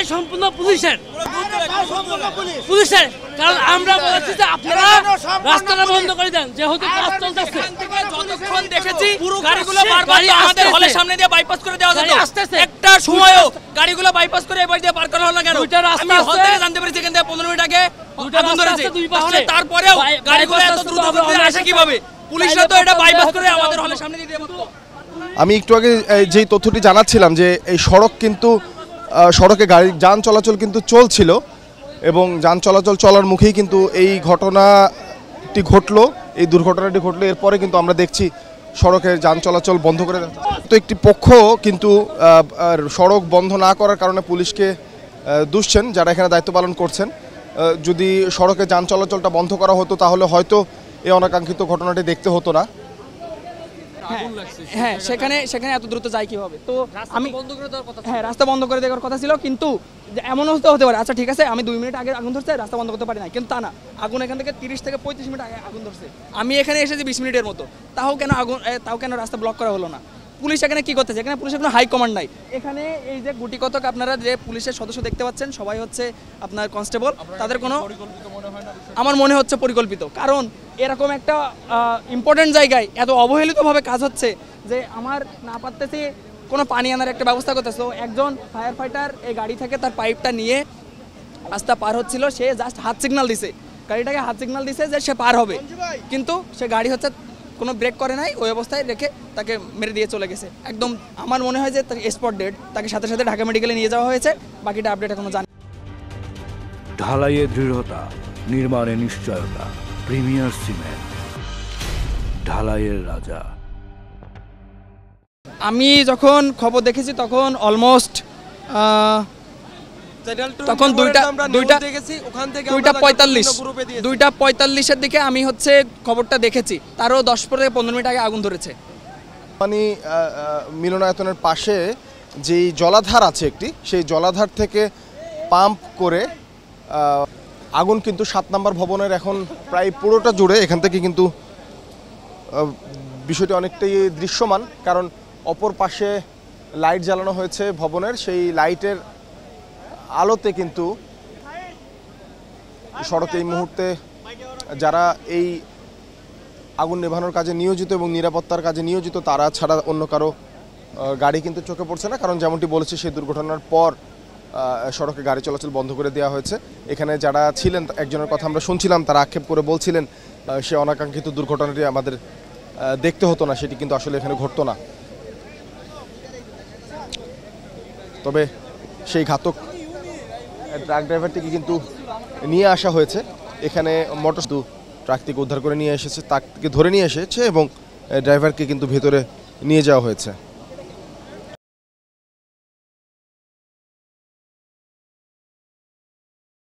দায় সম্পূর্ণ পুলিশের, কারণ আমরা বলেছি যে আপনারা রাস্তাটা বন্ধ করে দেন, যেহেতু কাজ চলতেছে। যতক্ষণ দেখেছি গাড়িগুলো বারবার আমাদের হলের সামনে দিয়ে বাইপাস করে দেওয়া যেত, একটা সময়ও গাড়িগুলো বাইপাস করে এবার দিয়ে পার করা হলো না কেন? আমি হল থেকে জানতে পেরেছি এখান থেকে 15 মিনিট আগে আগুন ধরেছে, তাহলে তারপরেও গাড়িগুলো এত দ্রুত গতিতে আসে কিভাবে? পুলিশরা তো এটা বাইপাস করে আমাদের হলের সামনে দিয়ে দেওয়া। আমি একটু আগে যেই তথ্যটি জানাচ্ছিলাম যে এই সড়ক কিন্তু সড়কে গাড়ি যান চলাচল কিন্তু চলছিল এবং যান চলাচল চলার মুখেই কিন্তু এই ঘটনাটি ঘটলো, এই দুর্ঘটনাটি ঘটলো। এরপরে কিন্তু আমরা দেখছি সড়কের যান চলাচল বন্ধ করে তো একটি পক্ষ কিন্তু সড়ক বন্ধ না করার কারণে পুলিশকে দুষছেন যারা এখানে দায়িত্ব পালন করছেন। যদি সড়কে যান চলাচলটা বন্ধ করা হতো তাহলে হয়তো এই অনাকাঙ্ক্ষিত ঘটনাটি দেখতে হতো না। হ্যাঁ, সেখানে এত দ্রুত যায় কিভাবে? তো আমি বন্ধ করে দেওয়ার কথা, হ্যাঁ রাস্তা বন্ধ করে দেওয়ার কথা ছিল, কিন্তু এমনও হতে পারে আচ্ছা ঠিক আছে আমি 2 মিনিট আগে আগুন ধরছে রাস্তা বন্ধ করতে পারি না, কিন্তু তা না, আগুন এখান থেকে 30 থেকে 35 মিনিট আগে আগুন ধরছে, আমি এখানে এসেছি 20 মিনিটের মতো, তাও কেন রাস্তা ব্লক করা হলো না? পুলিশ এখানে কি করতেছে? এখানে পুলিশের কোনো হাই কমান্ড নাই। এখানে এই যে গুটি কতক আপনারা যে পুলিশের সদস্য দেখতে পাচ্ছেন সবাই হচ্ছে আপনার কনস্টেবল, তাদের কোনো আমার মনে হচ্ছে পরিকল্পিত, কারণ এরকম একটা ইম্পর্টেন্ট জায়গায় এত অবহেলিতভাবে কাজ হচ্ছে যে আমার না পারতেছি কোনো পানি আনার একটা ব্যবস্থা করতেছে। তো একজন ফায়ার ফাইটার এই গাড়ি থেকে তার পাইপটা নিয়ে রাস্তা পার হচ্ছিল, সে জাস্ট হাত সিগন্যাল দিছে, গাড়িটাকে হাত সিগন্যাল দিছে যে সে পার হবে, কিন্তু সে গাড়ি হচ্ছে কোনো ব্রেক করে নাই, ওই অবস্থায় রেখে তাকে মেরে দিয়ে চলে গেছে। একদম আমার মনে হয় যে তার স্পট ডেড, তাকে সাথে সাথে ঢাকা মেডিকেলে নিয়ে যাওয়া হয়েছে, বাকিটা আপডেট এখনো জানি। ঢালাইয়ে দৃঢ়তা, নির্মাণে নিশ্চয়তা, প্রিমিয়ার সিমেন্ট, ঢালাইয়ের রাজা। আমি যখন খবর দেখেছি তখন অলমোস্ট তখন 2:45 দিকে আমি হচ্ছে খবরটা দেখেছি, তারও 10 থেকে 15 মিনিট আগে আগুন ধরেছে। মানে মিলনায়তনের পাশে যেই জলাধার আছে একটি, সেই জলাধার থেকে পাম্প করে আগুন কিন্তু 7 নম্বর ভবনের এখন প্রায় পুরোটা জুড়ে, এখান থেকে কিন্তু বিষয়টি অনেকটাই দৃশ্যমান, কারণ অপর পাশে লাইট জ্বালানো হয়েছে ভবনের, সেই লাইটের আলোতে কিন্তু সড়কে এই মুহূর্তে যারা এই আগুন নেভানোর কাজে নিয়োজিত এবং নিরাপত্তার কাজে নিয়োজিত তারা ছাড়া অন্য কারো গাড়ি কিন্তু চোখে পড়ছে না, কারণ যেমনটি বলেছি সেই দুর্ঘটনার পর সড়কে গাড়ি চলাচল বন্ধ করে দেওয়া হয়েছে। এখানে যারা ছিলেন একজনের কথা আমরা শুনছিলাম, তারা আক্ষেপ করে বলছিলেন সে অনাকাঙ্ক্ষিত দুর্ঘটনাটি আমাদের দেখতে হতো না, সেটি কিন্তু আসলে এখানে ঘটতো না। তবে সেই ঘাতক ট্রাক ড্রাইভারটিকে কিন্তু নিয়ে আসা হয়েছে এখানে, মোটর ট্রাক থেকে উদ্ধার করে নিয়ে এসেছে, তাকে ধরে নিয়ে এসেছে এবং ড্রাইভারকে কিন্তু ভেতরে নিয়ে যাওয়া হয়েছে।